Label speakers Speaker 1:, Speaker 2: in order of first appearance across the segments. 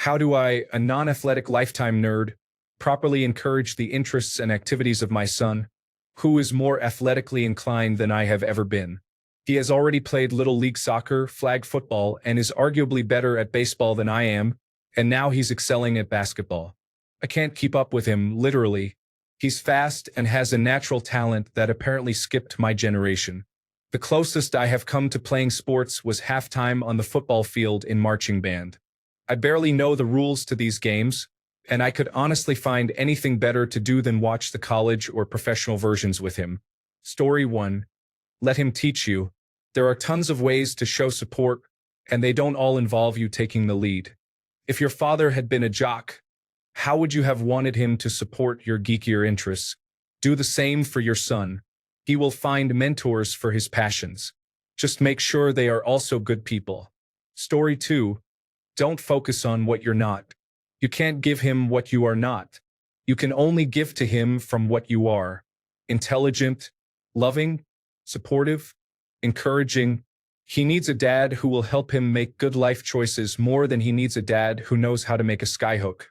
Speaker 1: How do I, a non-athletic lifetime nerd, properly encourage the interests and activities of my son, who is more athletically inclined than I have ever been? He has already played Little League soccer, flag football, and is arguably better at baseball than I am, and now he's excelling at basketball. I can't keep up with him, literally. He's fast and has a natural talent that apparently skipped my generation. The closest I have come to playing sports was halftime on the football field in marching band. I barely know the rules to these games, and I could honestly find anything better to do than watch the college or professional versions with him. Story 1. Let him teach you. There are tons of ways to show support, and they don't all involve you taking the lead. If your father had been a jock, how would you have wanted him to support your geekier interests? Do the same for your son. He will find mentors for his passions. Just make sure they are also good people. Story 2. Don't focus on what you're not. You can't give him what you are not. You can only give to him from what you are. Intelligent, loving, supportive, encouraging. He needs a dad who will help him make good life choices more than he needs a dad who knows how to make a skyhook.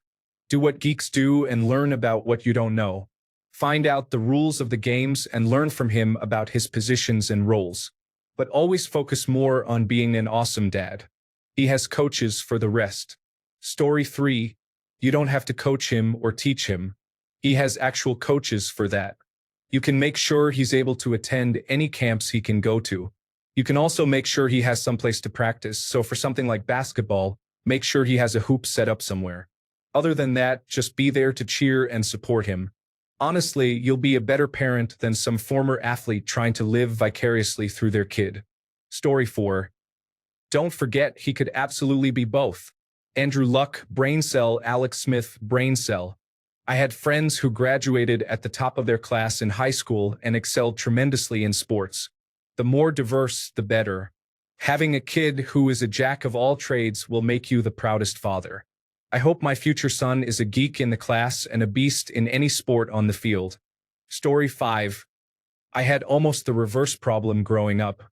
Speaker 1: Do what geeks do and learn about what you don't know. Find out the rules of the games and learn from him about his positions and roles. But always focus more on being an awesome dad. He has coaches for the rest. Story 3. You don't have to coach him or teach him. He has actual coaches for that. You can make sure he's able to attend any camps he can go to. You can also make sure he has someplace to practice, so for something like basketball, make sure he has a hoop set up somewhere. Other than that, just be there to cheer and support him. Honestly, you'll be a better parent than some former athlete trying to live vicariously through their kid. Story 4. Don't forget he could absolutely be both. Andrew Luck, brain cell, Alex Smith, brain cell. I had friends who graduated at the top of their class in high school and excelled tremendously in sports. The more diverse, the better. Having a kid who is a jack of all trades will make you the proudest father. I hope my future son is a geek in the class and a beast in any sport on the field. Story 5. I had almost the reverse problem growing up.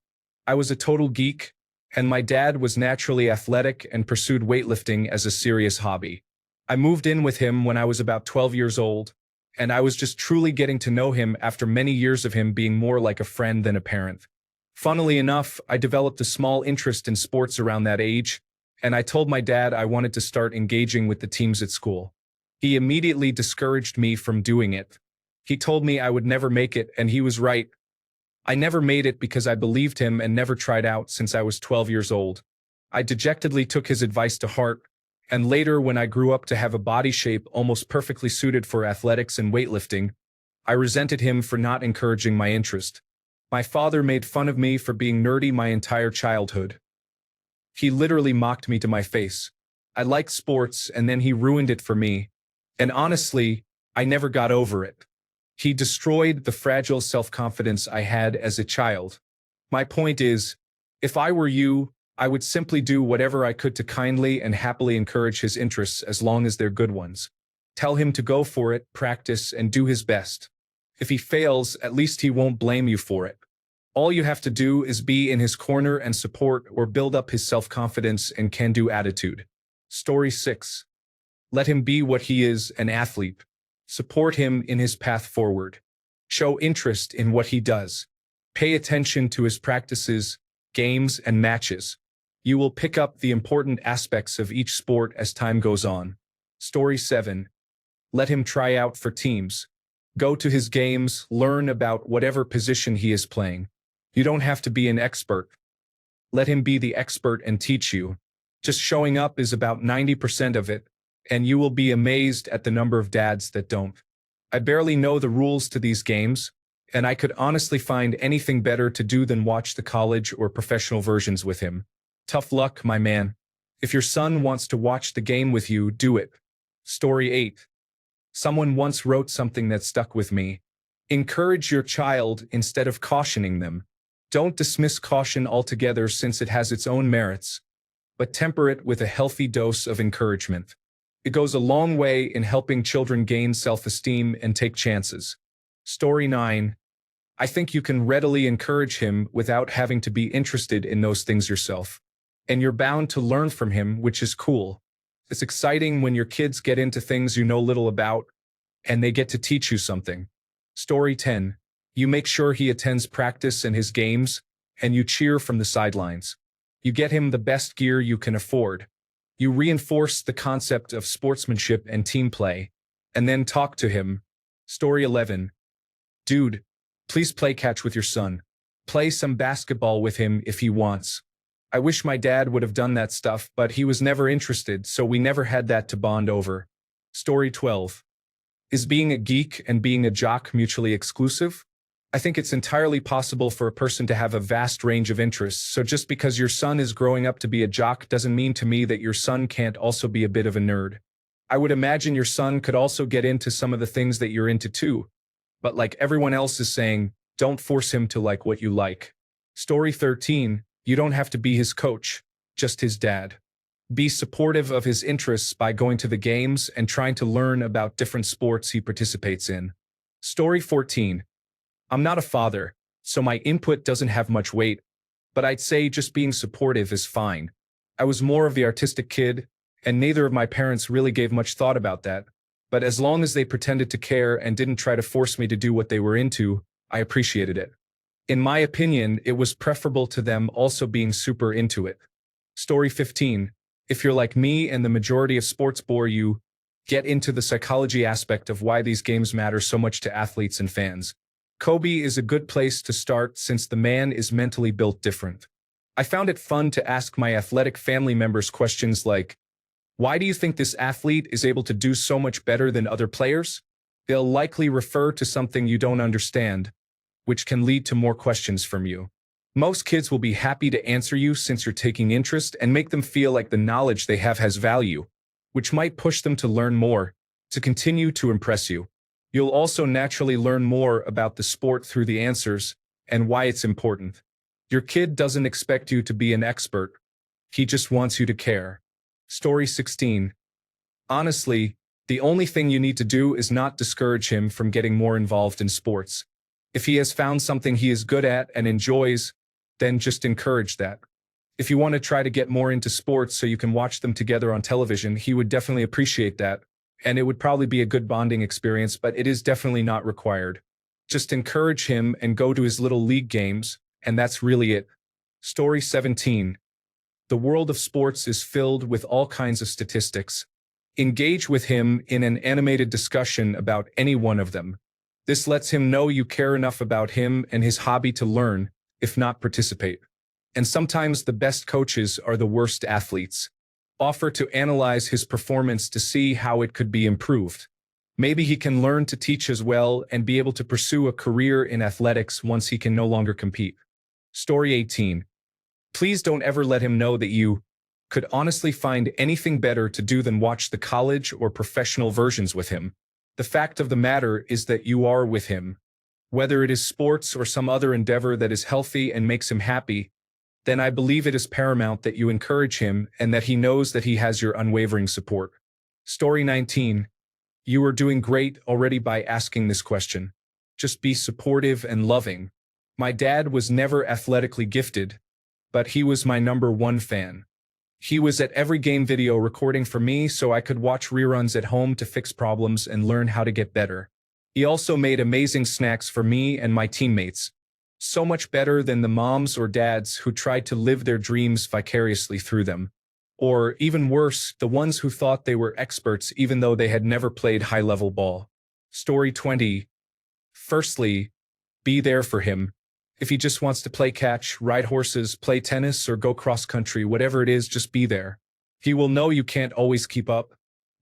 Speaker 1: I was a total geek, and my dad was naturally athletic and pursued weightlifting as a serious hobby. I moved in with him when I was about 12 years old, and I was just truly getting to know him after many years of him being more like a friend than a parent. Funnily enough, I developed a small interest in sports around that age, and I told my dad I wanted to start engaging with the teams at school. He immediately discouraged me from doing it. He told me I would never make it, and he was right. I never made it because I believed him and never tried out since I was 12 years old. I dejectedly took his advice to heart, and later when I grew up to have a body shape almost perfectly suited for athletics and weightlifting, I resented him for not encouraging my interest. My father made fun of me for being nerdy my entire childhood. He literally mocked me to my face. I liked sports and then he ruined it for me. And honestly, I never got over it. He destroyed the fragile self-confidence I had as a child. My point is, if I were you, I would simply do whatever I could to kindly and happily encourage his interests as long as they're good ones. Tell him to go for it, practice, and do his best. If he fails, at least he won't blame you for it. All you have to do is be in his corner and support or build up his self-confidence and can-do attitude. Story 6. Let him be what he is, an athlete. Support him in his path forward. Show interest in what he does. Pay attention to his practices, games, and matches. You will pick up the important aspects of each sport as time goes on. Story 7. Let him try out for teams. Go to his games, learn about whatever position he is playing. You don't have to be an expert. Let him be the expert and teach you. Just showing up is about 90% of it, and you will be amazed at the number of dads that don't. I barely know the rules to these games, and I could honestly find anything better to do than watch the college or professional versions with him. Tough luck, my man. If your son wants to watch the game with you, do it. Story 8. Someone once wrote something that stuck with me. Encourage your child instead of cautioning them. Don't dismiss caution altogether since it has its own merits, but temper it with a healthy dose of encouragement. It goes a long way in helping children gain self-esteem and take chances. Story 9. I think you can readily encourage him without having to be interested in those things yourself. And you're bound to learn from him, which is cool. It's exciting when your kids get into things you know little about, and they get to teach you something. Story 10. You make sure he attends practice and his games, and you cheer from the sidelines. You get him the best gear you can afford. You reinforce the concept of sportsmanship and team play, and then talk to him. Story 11. Dude, please play catch with your son. Play some basketball with him if he wants. I wish my dad would have done that stuff, but he was never interested, so we never had that to bond over. Story 12. Is being a geek and being a jock mutually exclusive? I think it's entirely possible for a person to have a vast range of interests, so just because your son is growing up to be a jock doesn't mean to me that your son can't also be a bit of a nerd. I would imagine your son could also get into some of the things that you're into too, but like everyone else is saying, don't force him to like what you like. Story 13. You don't have to be his coach, just his dad. Be supportive of his interests by going to the games and trying to learn about different sports he participates in. Story 14. I'm not a father, so my input doesn't have much weight, but I'd say just being supportive is fine. I was more of the artistic kid, and neither of my parents really gave much thought about that, but as long as they pretended to care and didn't try to force me to do what they were into, I appreciated it. In my opinion, it was preferable to them also being super into it. Story 15. If you're like me and the majority of sports bore you, get into the psychology aspect of why these games matter so much to athletes and fans. Kobe is a good place to start since the man is mentally built different. I found it fun to ask my athletic family members questions like, why do you think this athlete is able to do so much better than other players? They'll likely refer to something you don't understand, which can lead to more questions from you. Most kids will be happy to answer you since you're taking interest and make them feel like the knowledge they have has value, which might push them to learn more, to continue to impress you. You'll also naturally learn more about the sport through the answers and why it's important. Your kid doesn't expect you to be an expert. He just wants you to care. Story 16. Honestly, the only thing you need to do is not discourage him from getting more involved in sports. If he has found something he is good at and enjoys, then just encourage that. If you want to try to get more into sports so you can watch them together on television, he would definitely appreciate that, and it would probably be a good bonding experience, but it is definitely not required. Just encourage him and go to his little league games, and that's really it. Story 17. The world of sports is filled with all kinds of statistics. Engage with him in an animated discussion about any one of them. This lets him know you care enough about him and his hobby to learn, if not participate. And sometimes the best coaches are the worst athletes. Offer to analyze his performance to see how it could be improved. Maybe he can learn to teach as well and be able to pursue a career in athletics once he can no longer compete. Story 18. Please don't ever let him know that you could honestly find anything better to do than watch the college or professional versions with him. The fact of the matter is that you are with him. Whether it is sports or some other endeavor that is healthy and makes him happy, then I believe it is paramount that you encourage him and that he knows that he has your unwavering support. Story 19. You are doing great already by asking this question. Just be supportive and loving. My dad was never athletically gifted, but he was my #1 fan. He was at every game video recording for me so I could watch reruns at home to fix problems and learn how to get better. He also made amazing snacks for me and my teammates. So much better than the moms or dads who tried to live their dreams vicariously through them. Or, even worse, the ones who thought they were experts even though they had never played high-level ball. Story 20. Firstly, be there for him. If he just wants to play catch, ride horses, play tennis, or go cross-country, whatever it is, just be there. He will know you can't always keep up,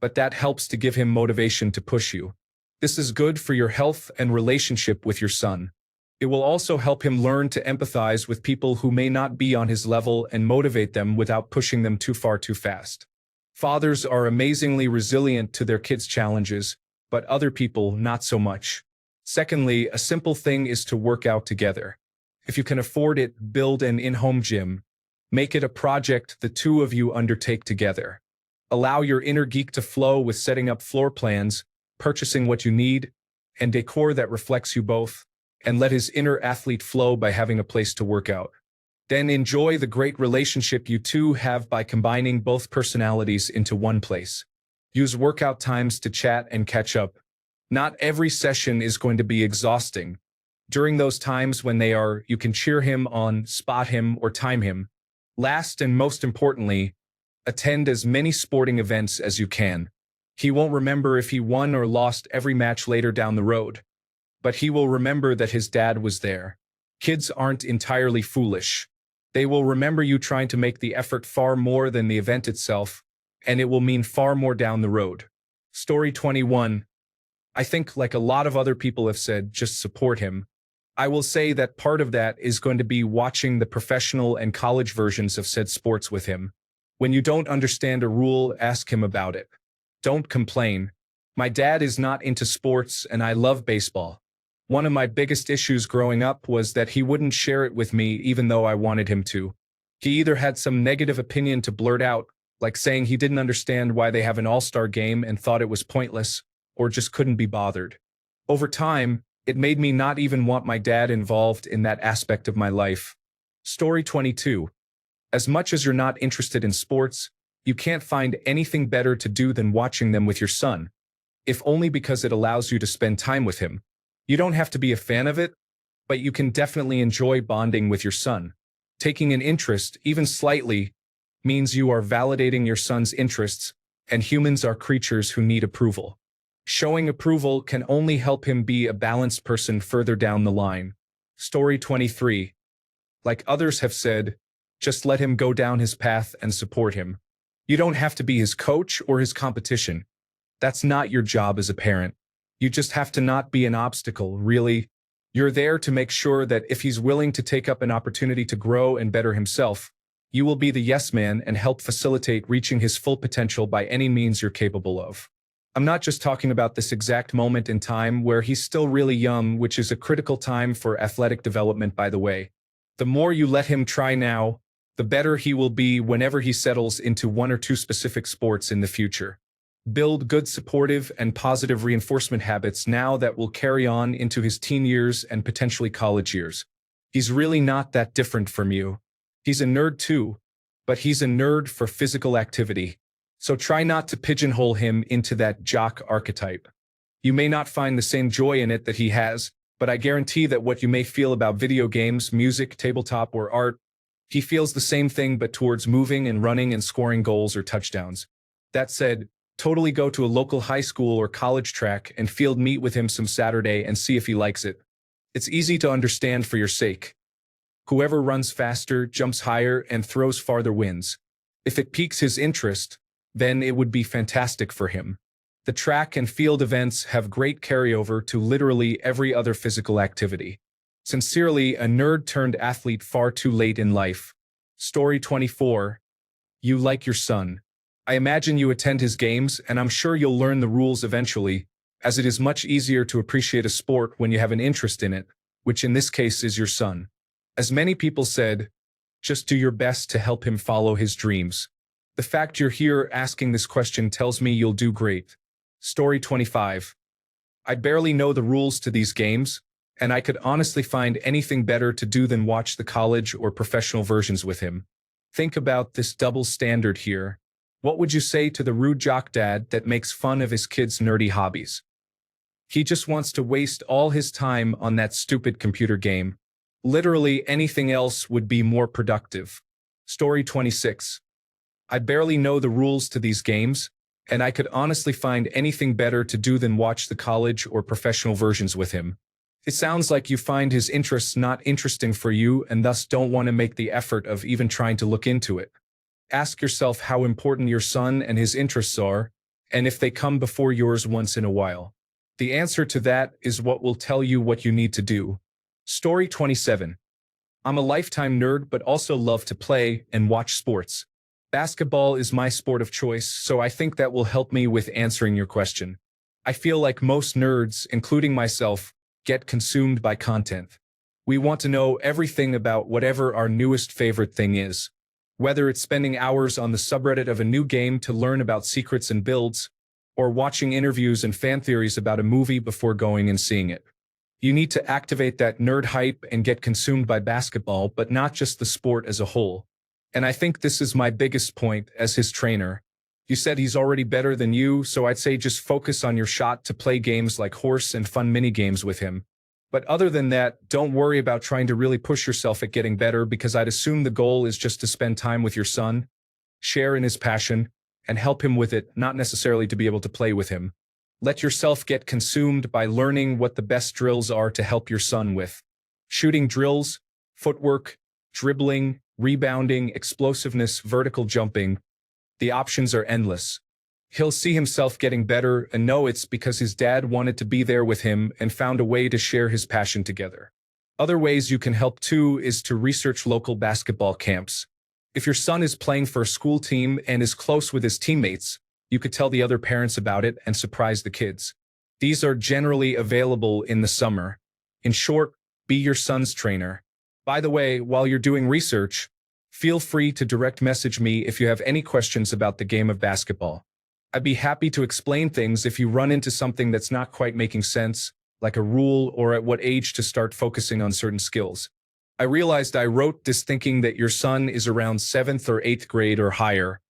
Speaker 1: but that helps to give him motivation to push you. This is good for your health and relationship with your son. It will also help him learn to empathize with people who may not be on his level and motivate them without pushing them too far too fast. Fathers are amazingly resilient to their kids' challenges, but other people not so much. Secondly, a simple thing is to work out together. If you can afford it, build an in-home gym. Make it a project the two of you undertake together. Allow your inner geek to flow with setting up floor plans, purchasing what you need, and decor that reflects you both, and let his inner athlete flow by having a place to work out. Then enjoy the great relationship you two have by combining both personalities into one place. Use workout times to chat and catch up. Not every session is going to be exhausting. During those times when they are, you can cheer him on, spot him, or time him. Last and most importantly, attend as many sporting events as you can. He won't remember if he won or lost every match later down the road, but he will remember that his dad was there. Kids aren't entirely foolish. They will remember you trying to make the effort far more than the event itself, and it will mean far more down the road. Story 21. I think, like a lot of other people have said, just support him. I will say that part of that is going to be watching the professional and college versions of said sports with him. When you don't understand a rule, ask him about it. Don't complain. My dad is not into sports and I love baseball. One of my biggest issues growing up was that he wouldn't share it with me even though I wanted him to. He either had some negative opinion to blurt out, like saying he didn't understand why they have an all-star game and thought it was pointless, or just couldn't be bothered. Over time, it made me not even want my dad involved in that aspect of my life. Story 22. As much as you're not interested in sports, you can't find anything better to do than watching them with your son, if only because it allows you to spend time with him. You don't have to be a fan of it, but you can definitely enjoy bonding with your son. Taking an interest, even slightly, means you are validating your son's interests, and humans are creatures who need approval. Showing approval can only help him be a balanced person further down the line. Story 23. Like others have said, just let him go down his path and support him. You don't have to be his coach or his competition. That's not your job as a parent. You just have to not be an obstacle, really. You're there to make sure that if he's willing to take up an opportunity to grow and better himself, you will be the yes man and help facilitate reaching his full potential by any means you're capable of. I'm not just talking about this exact moment in time where he's still really young, which is a critical time for athletic development, by the way. The more you let him try now, the better he will be whenever he settles into one or two specific sports in the future. Build good supportive and positive reinforcement habits now that will carry on into his teen years and potentially college years. He's really not that different from you. He's a nerd too, but he's a nerd for physical activity. So try not to pigeonhole him into that jock archetype. You may not find the same joy in it that he has, but I guarantee that what you may feel about video games, music, tabletop, or art, he feels the same thing but towards moving and running and scoring goals or touchdowns. That said, totally go to a local high school or college track and field meet with him some Saturday and see if he likes it. It's easy to understand for your sake. Whoever runs faster, jumps higher, and throws farther wins. If it piques his interest, then it would be fantastic for him. The track and field events have great carryover to literally every other physical activity. Sincerely, a nerd turned athlete far too late in life. Story 24. You like your son. I imagine you attend his games, and I'm sure you'll learn the rules eventually, as it is much easier to appreciate a sport when you have an interest in it, which in this case is your son. As many people said, just do your best to help him follow his dreams. The fact you're here asking this question tells me you'll do great. Story 25. I barely know the rules to these games, and I could honestly find anything better to do than watch the college or professional versions with him. Think about this double standard here. What would you say to the rude jock dad that makes fun of his kid's nerdy hobbies? He just wants to waste all his time on that stupid computer game. Literally anything else would be more productive. Story 26. I barely know the rules to these games, and I could honestly find anything better to do than watch the college or professional versions with him. It sounds like you find his interests not interesting for you and thus don't want to make the effort of even trying to look into it. Ask yourself how important your son and his interests are, and if they come before yours once in a while. The answer to that is what will tell you what you need to do. Story 27. I'm a lifetime nerd but also love to play and watch sports. Basketball is my sport of choice, so I think that will help me with answering your question. I feel like most nerds, including myself, get consumed by content. We want to know everything about whatever our newest favorite thing is. Whether it's spending hours on the subreddit of a new game to learn about secrets and builds, or watching interviews and fan theories about a movie before going and seeing it. You need to activate that nerd hype and get consumed by basketball, but not just the sport as a whole. And I think this is my biggest point as his trainer. You said he's already better than you, so I'd say just focus on your shot to play games like horse and fun mini games with him. But other than that, don't worry about trying to really push yourself at getting better, because I'd assume the goal is just to spend time with your son, share in his passion, and help him with it, not necessarily to be able to play with him. Let yourself get consumed by learning what the best drills are to help your son with. Shooting drills, footwork, dribbling, rebounding, explosiveness, vertical jumping. The options are endless. He'll see himself getting better and know it's because his dad wanted to be there with him and found a way to share his passion together. Other ways you can help too is to research local basketball camps. If your son is playing for a school team and is close with his teammates, you could tell the other parents about it and surprise the kids. These are generally available in the summer. In short, be your son's trainer. By the way, while you're doing research, feel free to direct message me if you have any questions about the game of basketball. I'd be happy to explain things if you run into something that's not quite making sense, like a rule or at what age to start focusing on certain skills. I realized I wrote this thinking that your son is around 7th or 8th grade or higher,